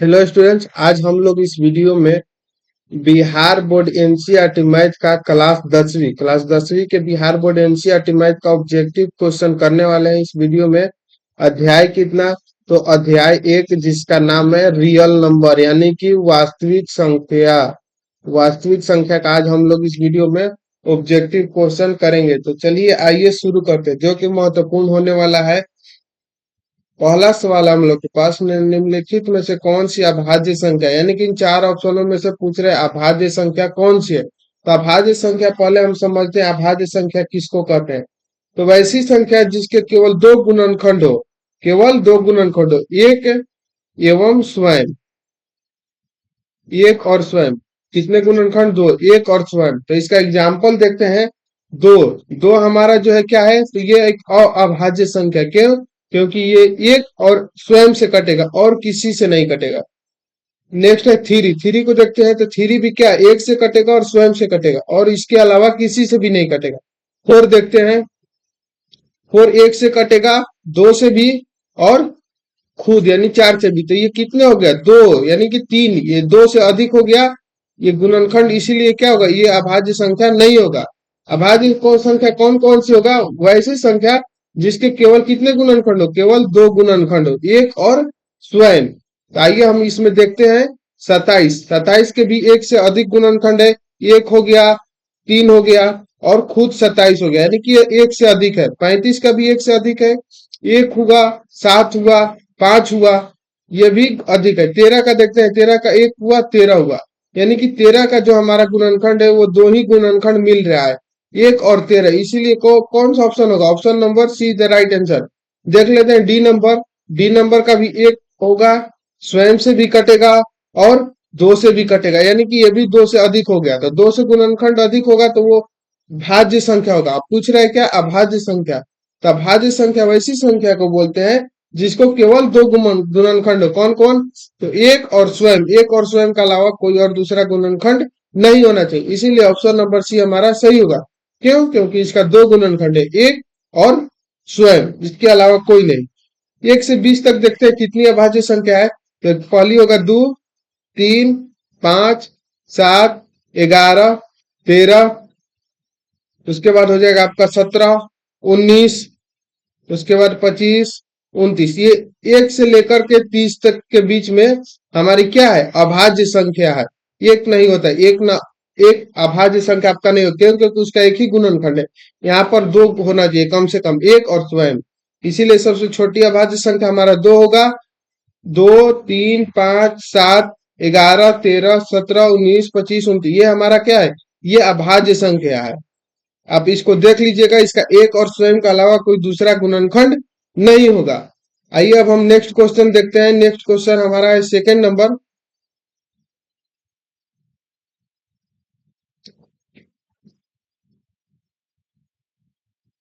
Hello students, आज हम लोग इस वीडियो में बिहार बोर्ड एनसीईआरटी मैथ का क्लास दसवीं के बिहार बोर्ड एनसीईआरटी मैथ का ऑब्जेक्टिव क्वेश्चन करने वाले हैं। इस वीडियो में अध्याय कितना, तो अध्याय 1 जिसका नाम है रियल नंबर यानी कि वास्तविक संख्या का आज हम लोग इस वीडियो में ऑब्जेक्टिव क्वेश्चन करेंगे। तो चलिए आइए शुरू करते हैं, जो कि महत्वपूर्ण होने वाला है। पहला सवाल हम लोग के पास निम्नलिखित में से कौन सी अभाज्य संख्या, यानी कि इन चार ऑप्शनों में से पूछ रहे अभाज्य संख्या कौन सी है। तो अभाज्य संख्या पहले हम समझते हैं अभाज्य संख्या किसको कहते हैं। तो वैसी संख्या जिसके केवल दो गुणनखंड हो, केवल दो गुणनखंड हो, एक एवं स्वयं, एक और स्वयं। कितने गुणनखंड? दो, एक और स्वयं। तो इसका एग्जाम्पल देखते हैं। दो, दो हमारा जो है क्या है, तो ये एक अभाज्य संख्या। क्यों? क्योंकि ये एक और स्वयं से कटेगा और किसी से नहीं कटेगा। नेक्स्ट है थ्री, थ्री को देखते हैं। तो थ्री भी क्या, एक से कटेगा और स्वयं से कटेगा और इसके अलावा किसी से भी नहीं कटेगा। फोर देखते हैं, फोर एक से कटेगा, दो से भी और खुद यानी चार से भी। तो ये कितने हो गया? दो यानी कि तीन, ये दो से अधिक हो गया ये गुणनखंड, इसीलिए क्या होगा, ये अभाज्य संख्या नहीं होगा। अभाज्य कौन संख्या कौन कौन सी होगा? वैसी संख्या जिसके केवल कितने गुणनखंड हो, केवल दो गुणनखंड हो, एक और स्वयं। तो आइए हम इसमें देखते हैं। 27, 27 के भी एक से अधिक गुणनखंड है। एक हो गया, तीन हो गया और खुद 27 हो गया, यानी कि ये एक से अधिक है। 35 का भी एक से अधिक है, एक हुआ, सात हुआ, पांच हुआ, ये भी अधिक है। 13 का देखते हैं, 13 का एक हुआ, 13 हुआ, यानी कि 13 का जो हमारा गुणनखंड है वो दो ही गुणनखंड मिल रहा है, एक और 13। इसीलिए कौन सा ऑप्शन होगा? Option number C is the right answer. देख लेते हैं डी नंबर। डी नंबर का भी एक होगा, स्वयं से भी कटेगा और दो से भी कटेगा, यानी कि ये भी दो से अधिक हो गया। तो दो से गुणनखंड अधिक होगा तो वो भाज्य संख्या होगा। आप पूछ रहे हैं क्या? अभाज्य संख्या। तो अभाज्य संख्या वैसी संख्या को बोलते हैं जिसको केवल दो गुणनखंड हो। कौन कौन? तो एक और स्वयं, एक और स्वयं के अलावा कोई और दूसरा गुणनखंड नहीं होना चाहिए। इसीलिए ऑप्शन नंबर सी हमारा सही होगा। क्यों? क्योंकि इसका दो गुणनखंड है, एक और स्वयं, इसके अलावा कोई नहीं। 1 से 20 तक देखते हैं कितनी अभाज्य संख्या है। तो पहली होगा 2, 3, 5, 7, 11, 13। उसके बाद हो जाएगा आपका 17, 19, उसके बाद 25, 29। ये 1 से लेकर के 30 तक के बीच में हमारी क्या है? अभाज्य संख्या है। एक नहीं होता, एक ना, एक अभाज्य संख्या आपका नहीं होता। क्यों? क्योंकि उसका एक ही गुणनखंड है। यहाँ पर दो होना चाहिए कम से कम, एक और स्वयं। इसीलिए सबसे छोटी अभाज्य संख्या हमारा दो होगा। 2, 3, 5, 7, 11, 13, 17, 19, 25, 29, ये हमारा क्या है? ये अभाज्य संख्या है। आप इसको देख लीजिएगा, इसका एक और स्वयं के अलावा कोई दूसरा गुणनखंड नहीं होगा। आइए अब हम नेक्स्ट क्वेश्चन देखते हैं। नेक्स्ट क्वेश्चन हमारा है second number.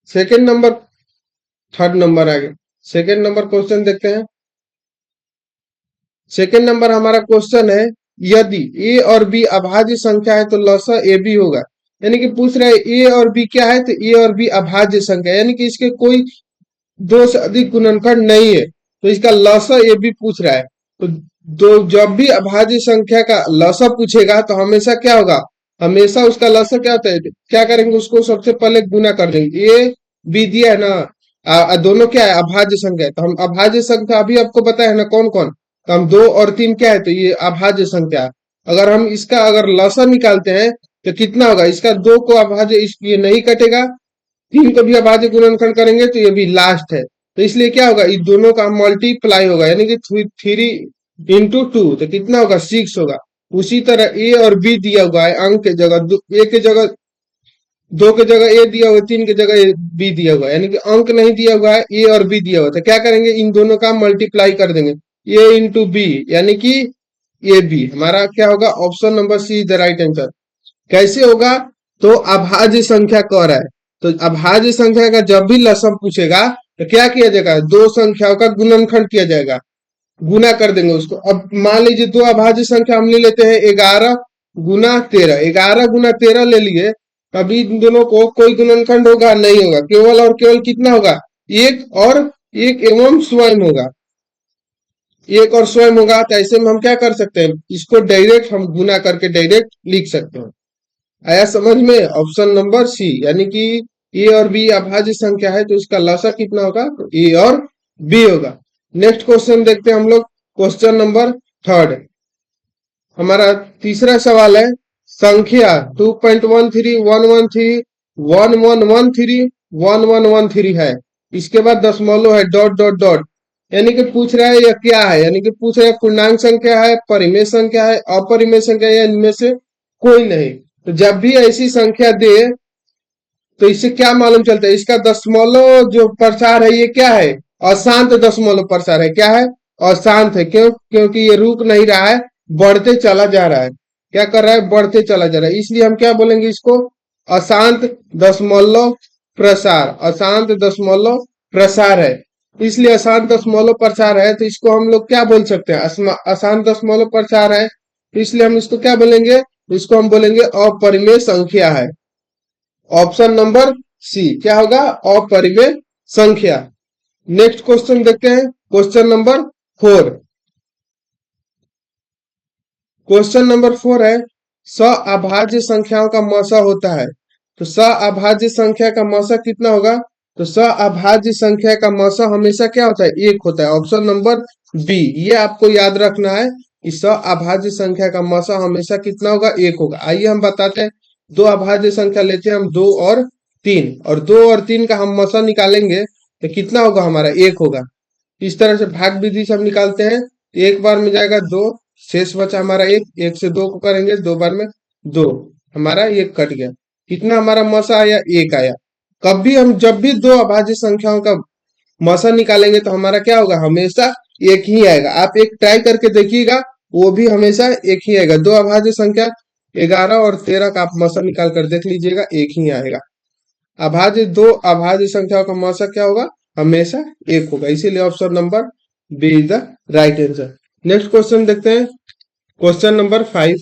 Second number, third number आ गया। सेकंड नंबर क्वेश्चन देखते हैं। सेकंड नंबर हमारा क्वेश्चन है, यदि ए और बी अभाज्य संख्या है तो लसा ए बी होगा। यानी कि पूछ रहे हैं ए और बी क्या है, तो ए और बी अभाज्य संख्या, यानी कि इसके कोई दो से अधिक गुणनखंड नहीं है। तो इसका लसा ए बी पूछ रहा है। तो दो, जब भी अभाज्य संख्या का लसा पूछेगा तो हमेशा क्या होगा, हमेशा उसका लसा क्या होता है, क्या करेंगे, उसको सबसे पहले गुना कर देंगे। ए बी दिया है ना, दोनों क्या है? अभाज्य संख्या है। तो हम अभाज्य संख्या अभी आपको बताया है ना कौन कौन। तो हम दो और तीन क्या है, तो ये अभाज्य संख्या है। अगर हम इसका अगर लसा निकालते हैं तो कितना होगा? इसका दो को अभाज्य, ये नहीं कटेगा। तीन को भी अभाज्य गुणनखंड करेंगे तो ये भी लास्ट है। तो इसलिए क्या होगा, इन दोनों का मल्टीप्लाई होगा, यानी कि 3 into 2, तो कितना होगा? 6 होगा। उसी तरह ए और बी दिया हुआ है, अंक के जगह ए के जगह, दो के जगह ए दिया हुआ है, तीन के जगह बी दिया हुआ है, यानी कि अंक नहीं दिया हुआ है, ए और बी दिया हुआ है। तो क्या करेंगे, इन दोनों का मल्टीप्लाई कर देंगे, ए इंटू बी, यानी कि ए बी। हमारा क्या होगा? Option number C is the right answer. कैसे होगा? तो अभाज्य संख्या कह रहा है, तो अभाज्य संख्या का जब भी लसम पूछेगा तो क्या किया जाएगा? दो संख्याओं का गुणनखंड किया जाएगा, गुना कर देंगे उसको। अब मान लीजिए दो अभाज्य संख्या हम ले लेते हैं, 11 गुना 13, 11 गुना 13 ले लिए। अभी इन दोनों को कोई गुणनखंड होगा? नहीं होगा। केवल और केवल कितना होगा? एक और एक एवं स्वयं होगा। एक और स्वयं होगा, तो ऐसे में हम क्या कर सकते हैं, इसको डायरेक्ट हम गुना करके डायरेक्ट लिख सकते हैं। आया समझ में? ऑप्शन नंबर सी, यानी कि ए और बी अभाज्य संख्या है तो इसका लसा कितना होगा, तो ए और बी होगा। नेक्स्ट क्वेश्चन देखते हैं हम लोग, क्वेश्चन नंबर थर्ड। हमारा तीसरा सवाल है, संख्या 2.131131113 है, इसके बाद दशमलव है, डॉट डॉट डॉट, यानी कि पूछ रहा है यह क्या है, यानी कि पूछ रहा है पूर्णांक संख्या है, परिमेय संख्या है, अपरिमेय संख्या है, या इनमें से कोई नहीं। तो जब भी ऐसी संख्या दे तो इससे क्या मालूम चलता है, इसका दशमलव जो प्रसार है ये क्या है, अशांत दशमलव प्रसार है। क्या है? अशांत है। क्यों? क्योंकि ये रुक नहीं रहा है, बढ़ते चला जा रहा है। क्या कर रहा है? बढ़ते चला जा रहा है, इसलिए हम क्या बोलेंगे इसको, अशांत दशमलव प्रसार। अशांत दशमलव प्रसार है, इसलिए अशांत दशमलव प्रसार है, तो इसको हम लोग क्या बोल सकते हैं, अशांत दशमलव प्रसार है, तो इसलिए हम इसको क्या बोलेंगे, इसको हम बोलेंगे अपरिमेय संख्या है। ऑप्शन नंबर सी क्या होगा, अपरिमेय संख्या। नेक्स्ट क्वेश्चन देखते हैं, क्वेश्चन नंबर 4। क्वेश्चन नंबर 4 है, अभाज्य संख्याओं का मौसा होता है, तो अभाज्य संख्या का मौसा कितना होगा, तो अभाज्य संख्या का मौसा हमेशा क्या होता है, एक होता है। ऑप्शन नंबर बी, ये आपको याद रखना है कि अभाज्य संख्या का मौसा हमेशा कितना होगा, एक होगा। आइए हम बताते हैं, दो अभाज्य संख्या लेते हैं हम, 2 और 3, और 2 और 3 का हम मौसा निकालेंगे तो कितना होगा, हमारा एक होगा। इस तरह से भाग विधि से हम निकालते हैं, तो एक बार में जाएगा 2, शेष बचा हमारा एक, एक से 2 को करेंगे 2 बार में 2, हमारा एक कट गया। कितना हमारा मौसा आया, एक आया। कभी हम जब भी दो अभाज्य संख्याओं का मौसा निकालेंगे तो हमारा क्या होगा, हमेशा एक ही आएगा। आप एक ट्राई करके देखिएगा, वो भी हमेशा एक ही आएगा। दो अभाज्य संख्या 11 और 13 का आप मौसा निकाल कर देख लीजिएगा, एक ही आएगा। अभाज्य दो अभाज्य संख्याओं का मौसा क्या होगा, हमेशा एक होगा, इसीलिए option number B is the right answer. Next question देखते हैं, क्वेश्चन नंबर 5।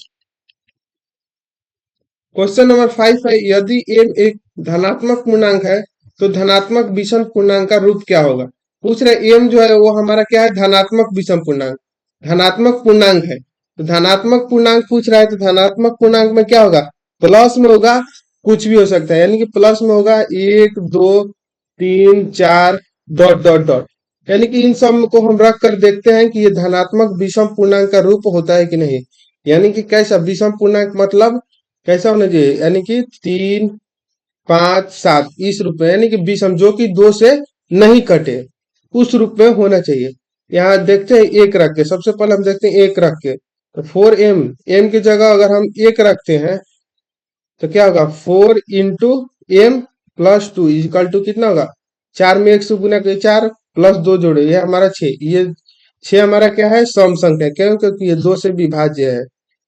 क्वेश्चन नंबर 5 है, यदि m एक धनात्मक पूर्णांक है तो धनात्मक विषम पूर्णांक का रूप क्या होगा। पूछ रहे m जो है वो हमारा क्या है, धनात्मक विषम पूर्णांक, धनात्मक पूर्णांक है। तो धनात्मक पूर्णांक पूछ रहा है, तो धनात्मक पूर्णांक में क्या होगा, प्लस में होगा, कुछ भी हो सकता है, यानी कि प्लस में होगा 1 2 3 4 डॉट डॉट डॉट, यानी कि इन सब को हम रख कर देखते हैं कि ये धनात्मक विषम पूर्णांक का रूप होता है कि नहीं। यानी कि कैसा विषम पूर्णांक, मतलब कैसा होना चाहिए, यानी कि 3 5 7 इस रूप में, यानी कि विषम जो कि 2 से नहीं कटे, उस रूप में होना चाहिए। यहाँ देखते हैं एक रख के, सबसे पहले हम देखते हैं एक रख के, तो 4m, m की जगह अगर हम एक रखते हैं तो क्या होगा, 4 into M plus 2 equal to कितना होगा, 4 में 1 से गुना के 4 प्लस 2 जोड़े, ये हमारा 6, ये 6 हमारा क्या है, सम संख्या। क्यों? क्योंकि ये 2 से विभाज्य है,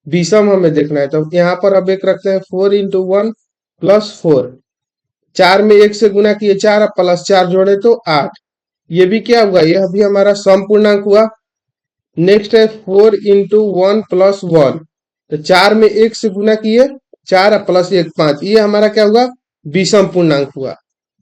विषम हमें देखना है। तो यहाँ पर अब एक रखते हैं, 4 इंटू 1 प्लस 4, 4 में 1 से गुना किए 4, प्लस 4 जोड़े तो 8, ये भी क्या हुआ, यह भी हमारा सम पूर्णांक हुआ। नेक्स्ट है 4 इंटू 1 प्लस 1, तो 4 में 1 से गुना किए 4 प्लस 1 5, ये हमारा क्या हुआ, विषम पूर्णांक हुआ।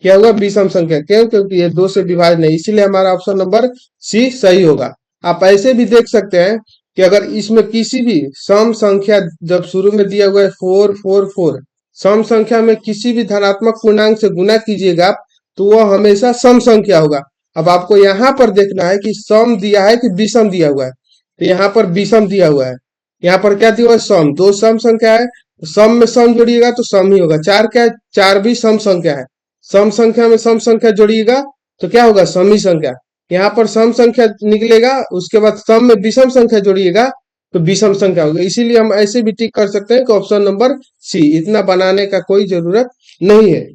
क्या हुआ, विषम संख्या। क्यों? क्योंकि ये 2 से विभाज्य नहीं, इसीलिए हमारा ऑप्शन नंबर सी सही होगा। आप ऐसे भी देख सकते हैं कि अगर इसमें किसी भी सम संख्या, जब शुरू में दिया हुआ है 4 4 4, सम संख्या में किसी भी धनात्मक पूर्णांक से गुना कीजिएगा आप, तो वह हमेशा सम संख्या होगा। अब आपको यहाँ पर देखना है कि सम दिया है कि विषम दिया हुआ है, तो यहाँ पर विषम दिया हुआ है, यहाँ पर क्या दिया हुआ है, सम। दो सम संख्या है, तो सम में सम जोड़िएगा तो सम ही होगा। 4 क्या है, 4 भी सम संख्या है, सम संख्या में सम संख्या जोड़िएगा तो क्या होगा, सम ही संख्या। यहाँ पर सम संख्या निकलेगा, उसके बाद सम में विषम संख्या जोड़िएगा तो विषम संख्या होगा। इसीलिए हम ऐसे भी टिक कर सकते हैं कि ऑप्शन नंबर सी, इतना बनाने का कोई जरूरत नहीं है।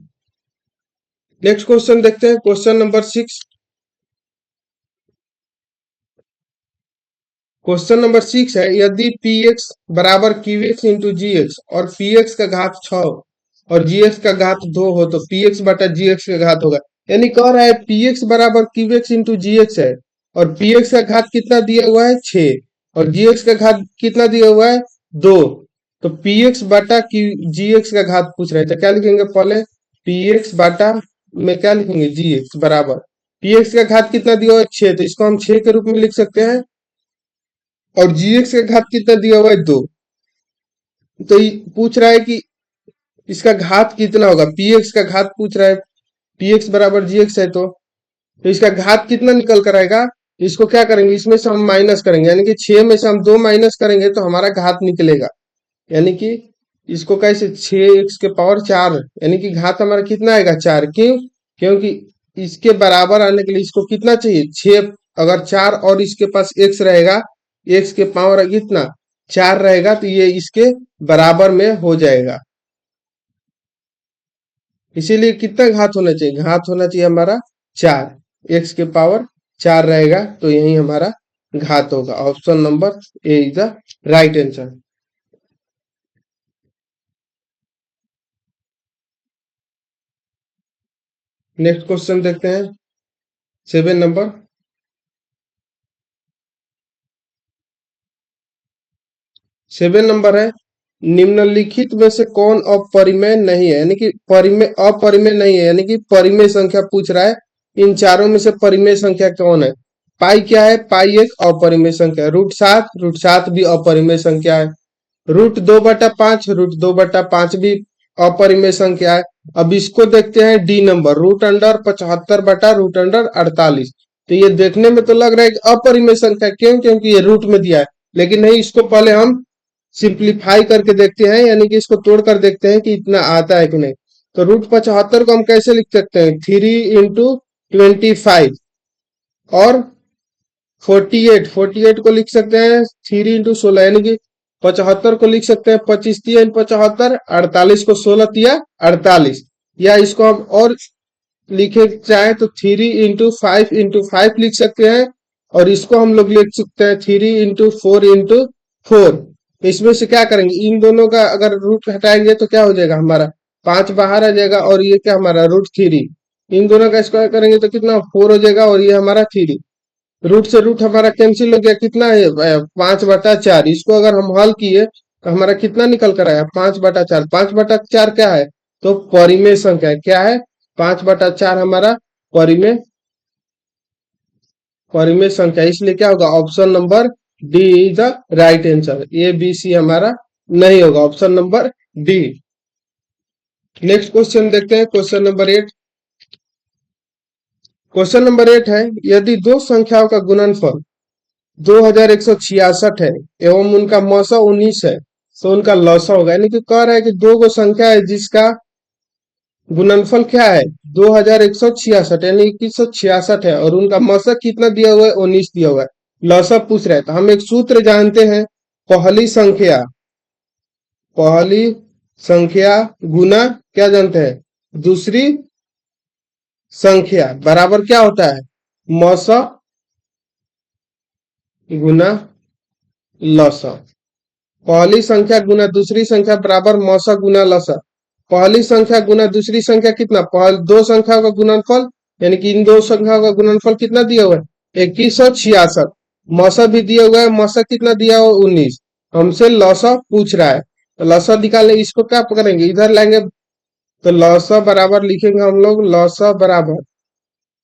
नेक्स्ट क्वेश्चन देखते हैं, क्वेश्चन नंबर 6। क्वेश्चन नंबर 6 है, यदि पी एक्स बराबर क्यू एक्स इंटू जी एक्स और पी एक्स का घात 6 और जी एक्स का घात 2 हो तो पी एक्स बटा जी एक्स का घात होगा। यानी कह रहा है पी एक्स बराबर क्यू एक्स इंटू जी एक्स है, और पी एक्स का घात कितना दिया हुआ है, 6, और जी एक्स का घात कितना दिया हुआ है, 2। तो पी एक्स बटा क्यू जी एक्स का घात पूछ रहे थे, क्या लिखेंगे पहले, पी एक्स बटा में क्या लिखेंगे, जी एक्स बराबर, पी एक्स का घात कितना दिया हुआ है, 6, तो इसको हम 6 के रूप में लिख सकते हैं। और जीएक्स का घात कितना दिया हुआ है 2। तो ये पूछ रहा है कि इसका घात कितना होगा, पीएक्स का घात पूछ रहा है, पीएक्स बराबर जीएक्स है तो इसका घात कितना निकल कर आएगा। इसको क्या करेंगे, इसमें से हम माइनस करेंगे, यानी कि 6 में से हम 2 माइनस करेंगे तो हमारा घात निकलेगा। यानी कि इसको कैसे 6x⁴, यानी कि घात हमारा कितना आएगा 4। क्यों, क्योंकि इसके बराबर आने के लिए इसको कितना चाहिए 6। अगर 4 और इसके पास x रहेगा, x के पावर कितना 4 रहेगा, तो ये इसके बराबर में हो जाएगा। इसीलिए कितना घात होना चाहिए, घात होना चाहिए हमारा 4, x⁴ रहेगा तो यही हमारा घात होगा। Option number A is the right answer. Next question देखते हैं 7 नंबर। 7 नंबर है, निम्नलिखित में से कौन अपरिमेय नहीं है, यानी कि परिमेय अपरिमेय नहीं है, यानी कि परिमेय संख्या पूछ रहा है। इन चारों में से परिमेय संख्या कौन है। पाई क्या है, पाई एक अपरिमेय संख्या है। √7 भी अपरिमेय संख्या है। √2/5, √2/5 भी अपरिमेय संख्या है। अब इसको देखते हैं डी नंबर, √75/√48। तो ये देखने में तो लग रहा है कि अपरिमेय संख्या, क्यों, क्योंकि ये रूट में दिया है। लेकिन नहीं, इसको पहले हम सिंप्लीफाई करके देखते हैं, यानी कि इसको तोड़ कर देखते हैं कि इतना आता है कि नहीं। तो √75 को हम कैसे लिख सकते हैं, 3 × 25, और 48 को लिख सकते हैं 3 × 16, यानी कि 75 को लिख सकते हैं 25×3 = 75, 48 को 16×3 = 48। या इसको हम और लिखे चाहे तो 3 × 5 × 5 लिख सकते हैं, और इसको हम लोग लिख सकते हैं 3 × 4 × 4। इसमें से क्या करेंगे, इन दोनों का अगर रूट हटाएंगे तो क्या हो जाएगा, हमारा 5 बाहर आ जाएगा, और ये क्या हमारा √3। इन दोनों का स्क्वायर करेंगे तो कितना 4 हो जाएगा, और ये हमारा 3। रूट से रूट हमारा कैंसिल हो गया, कितना है 5/4। इसको अगर हम हल किए तो हमारा कितना निकल कर आया 5/4। 5/4 क्या है, तो परिमेय संख्या है। क्या है, 5/4 हमारा परिमेय परिमेय संख्या। इसलिए क्या होगा, option number D is the right answer. A B C हमारा नहीं होगा, option number D. Next question देखते हैं, क्वेश्चन नंबर 8। क्वेश्चन नंबर 8 है, यदि दो संख्याओं का गुणनफल 2166 है एवं उनका मौसा 19 है, तो उनका लौसा होगा। यानी कि कह रहा है कि दो गो संख्या है जिसका गुणनफल क्या है 2166, यानी 2166 है, और उनका मौसा कितना दिया हुआ है 19 दिया हुआ है। लौसा पूछ रहा है, तो हम एक सूत्र जानते हैं, पहली संख्या पहली संख्या गुना क्या जानते हैं, दूसरी संख्या बराबर क्या होता है, मौसा गुना लौसा। पहली संख्या गुना दूसरी संख्या बराबर मौसा गुना लौसा। पहली संख्या गुना दूसरी संख्या कितना, पहले दो संख्याओं का गुणनफल, यानी कि इन दो संख्याओं का गुणनफल कितना दिया हुआ है 2166। मौसा भी दिया हुआ है, मौसा कितना दिया हुआ 19। हमसे लौसा पूछ रहा है, तो लौसा निकालने इसको क्या करेंगे, इधर लाएंगे, तो लौसा बराबर लिखेंगे हम लोग, लौसा बराबर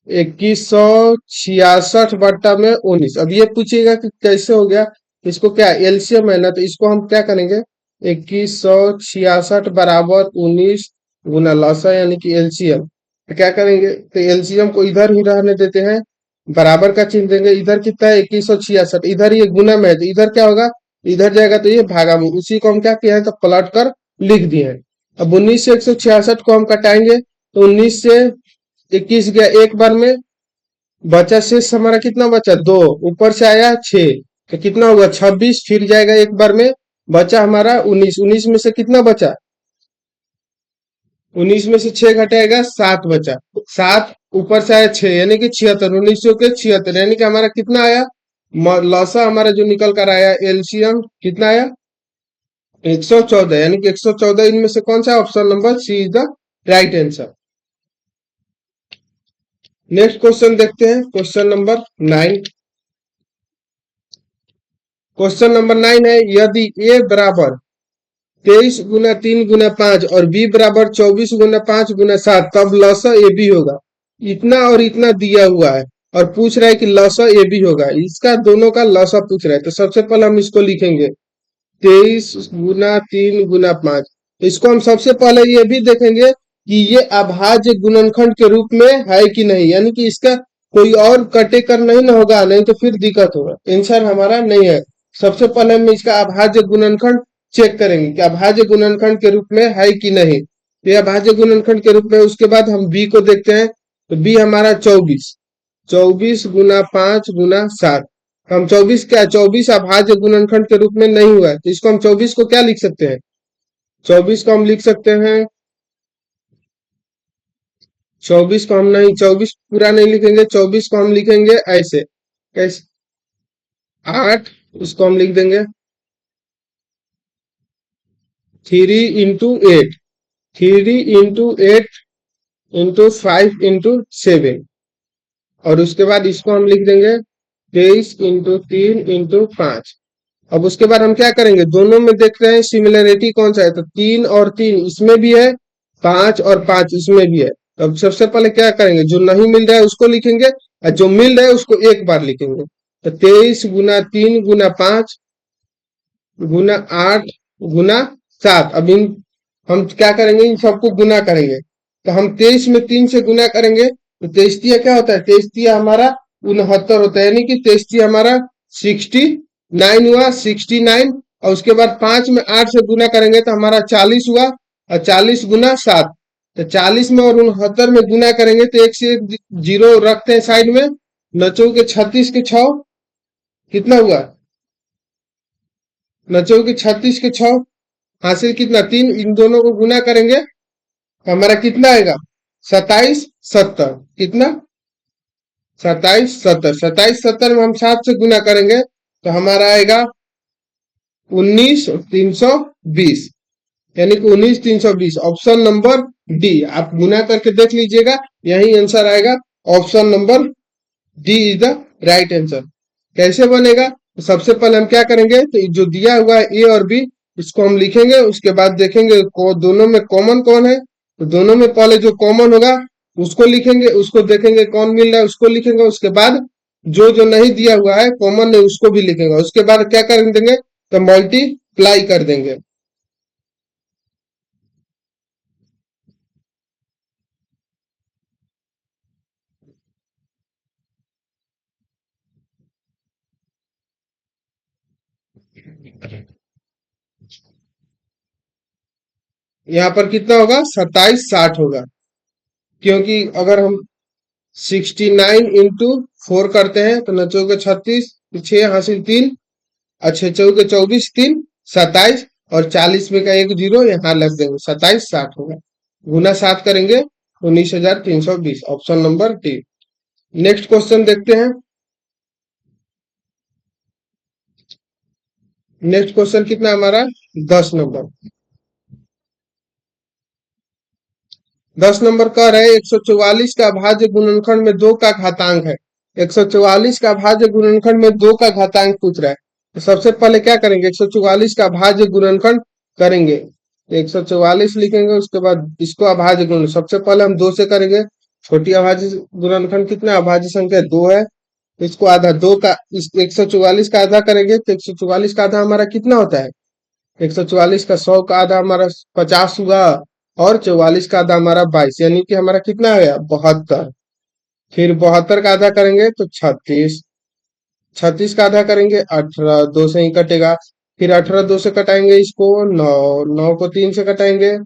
2166/19। अब ये पूछिएगा कि कैसे हो गया, इसको क्या एलसीएम है ना, तो इसको हम क्या करेंगे 2166 बराबर 19 गुना लौसा, यानी कि एलसीएम। तो क्या करेंगे, तो एलसीएम को इधर ही रहने देते हैं, बराबर का चिन्ह देंगे। इधर कितना है 2166, इधर ये गुना में है तो इधर क्या होगा, इधर जाएगा तो ये भागा में, उसी को हम क्या किया है तो पलट कर लिख दिए हैं। अब 19 से 166 को हम कटाएंगे, तो 19 से 21 गया एक बार में, बचा शेष हमारा कितना बचा 2, ऊपर से आया 6, तो कितना होगा 26, फिर जाएगा एक बार में, बचा हमारा 19। 19 में से कितना बचा, 19 में से 6 घटाएगा 7 बचा, 7 ऊपर से आया 6, यानी कि 76। 19 के 76, यानी कि हमारा कितना आया, लौसा हमारा जो निकल कर आया एलसीएम कितना आया 114, यानी कि 114। इनमें से कौन सा option number C is the right answer. Next question देखते हैं, क्वेश्चन नंबर 9। क्वेश्चन नंबर 9 है, यदि ए बराबर 23 × 3 × 5 और बी बराबर 24 × 5 × 7, तब लौसा ए बी होगा। इतना और इतना दिया हुआ है, और पूछ रहा है कि लसा ए भी होगा, इसका दोनों का लसा पूछ रहा है। तो सबसे पहले हम इसको लिखेंगे 23 गुना 3 गुना 5। इसको हम सबसे पहले ये भी देखेंगे कि ये अभाज्य गुणनखंड के रूप में है कि नहीं, यानी कि इसका कोई और कटे कर नहीं ना होगा, नहीं तो फिर दिक्कत होगा, आंसर हमारा नहीं है। सबसे पहले हम इसका अभाज्य गुणनखंड चेक करेंगे कि अभाज्य गुणनखंड के रूप में है कि नहीं। तो ये अभाज्य गुणनखंड के रूप में, उसके बाद हम बी को देखते हैं। तो बी हमारा 24, 24 गुना 5 गुना 7। हम 24 क्या, 24 अभाज्य गुणनखंड के रूप में नहीं हुआ है, तो इसको हम 24 को क्या लिख सकते हैं, 24 को हम लिख सकते हैं, 24 को हम नहीं, 24 पूरा नहीं लिखेंगे, 24 को हम लिखेंगे ऐसे, कैसे, 8, इसको हम लिख देंगे 3 into 8, 3 into 8 into 5 into 7। और उसके बाद इसको हम लिख देंगे 23 into 3 into 5। अब उसके बाद हम क्या करेंगे, दोनों में देख रहे हैं सिमिलरिटी कौन सा है, तो 3 और 3 इसमें भी है, 5 और 5 इसमें भी है। तो अब सबसे पहले क्या करेंगे, जो नहीं मिल रहा है उसको लिखेंगे, और जो मिल रहा है उसको एक बार लिखेंगे। तो 23 गुना 3 गुना 5 गुना 8 गुना 7। अब इन हम क्या करेंगे, इन सबको गुना करेंगे। तो हम 23 में 3 से गुना करेंगे, तो 23 क्या होता है, 23 हमारा 69 होता है, यानी कि 23 हमारा 69 हुआ, 69। और उसके बाद 5 में 8 से गुना करेंगे तो हमारा 40 हुआ, और 40 गुना 7। तो 40 में और 69 में गुना करेंगे तो एक से एक जीरो रखते हैं साइड में, नचो के 36 के 6 कितना हुआ, नचो के 36 के 6 हासिल कितना 3, इन दोनों को गुना करेंगे तो हमारा कितना आएगा, 27 70, कितना, 27 70, 27 70 में हम 7 से गुना करेंगे तो हमारा आएगा 19 320, यानी कि 19 320। ऑप्शन नंबर डी, आप गुना करके देख लीजिएगा, यही आंसर आएगा। Option number D is the right answer. कैसे बनेगा, तो सबसे पहले हम क्या करेंगे, तो जो दिया हुआ है ए और बी, इसको हम लिखेंगे, उसके बाद देखेंगे दोनों में कॉमन कौन है। तो दोनों में पहले जो कॉमन होगा उसको लिखेंगे, उसको देखेंगे कौन मिल रहा है उसको लिखेंगे, उसके बाद जो जो नहीं दिया हुआ है कॉमन नहीं उसको भी लिखेंगे, उसके बाद क्या कर देंगे, तो मल्टीप्लाई कर देंगे। यहाँ पर कितना होगा, 27 60 होगा, क्योंकि अगर हम 69 into 4 करते हैं तो नचो के 36, 6 हासिल 3, अच्छे चौके 24 3 27, और 40 में का एक जीरो यहाँ लग देंगे, 27 60 होगा। गुना 7 करेंगे 19 320, option number D. Next question देखते हैं। नेक्स्ट क्वेश्चन कितना हमारा, 10 नंबर। 10 नंबर कह रहे हैं 144 का भाज्य गुणनखंड में 2 का घातांक है। 144 का भाज्य गुणनखंड में 2 का घातांक पूछ रहा है। तो सबसे पहले क्या करेंगे, 144 का भाज्य गुणनखंड करेंगे, तो 144 लिखेंगे, उसके बाद इसको अभाज्य गुण, सबसे पहले हम 2 से करेंगे। छोटी अभाज्य गुणनखंड कितना, अभाज्य संख्या 2 है, तो इसको आधा 2 का, इस 144 का आधा करेंगे तो 144 का आधा हमारा कितना होता है, 144 का 100 का आधा हमारा 50 हुआ, और 44 का आधा हमारा 22, यानी कि हमारा कितना है 72। फिर 72 का आधा करेंगे तो 36, 36 का आधा करेंगे 18, 2 से ही कटेगा। फिर 18 2 से कटाएंगे इसको 9, 9 को 3 से कटाएंगे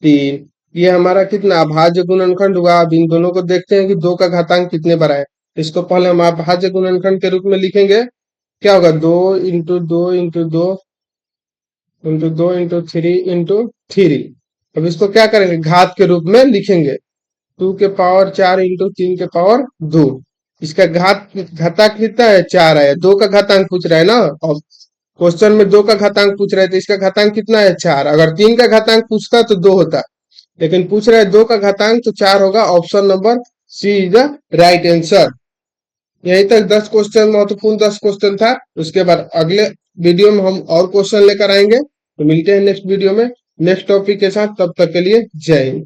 3। ये हमारा कितना अभाज्य गुणनखंड हुआ। अब इन दोनों को देखते हैं कि 2 का घातांक कितने बार है। इसको पहले हम अभाज्य गुणनखंड के रूप में लिखेंगे, क्या होगा, 2 into 2 into 2 into 2 into 3 into 3। अब इसको क्या करेंगे, घात के रूप में लिखेंगे, 2 के पावर 4 into 3 के पावर 2। इसका घातांक कितना है, 4 है। 2 का घातांक पूछ रहा है ना, और क्वेश्चन में 2 का घातांक पूछ रहा है, तो इसका घातांक कितना है, 4। अगर 3 का घातांक पूछता तो 2 होता, लेकिन पूछ रहा है 2 का घातांक तो 4 होगा। Option number C is the right answer. यहीं तक 10 क्वेश्चन, महत्वपूर्ण 10 क्वेश्चन था। उसके बाद अगले वीडियो में हम और क्वेश्चन लेकर आएंगे। तो मिलते हैं नेक्स्ट वीडियो में नेक्स्ट टॉपिक के साथ, तब तक के लिए जय हिंद।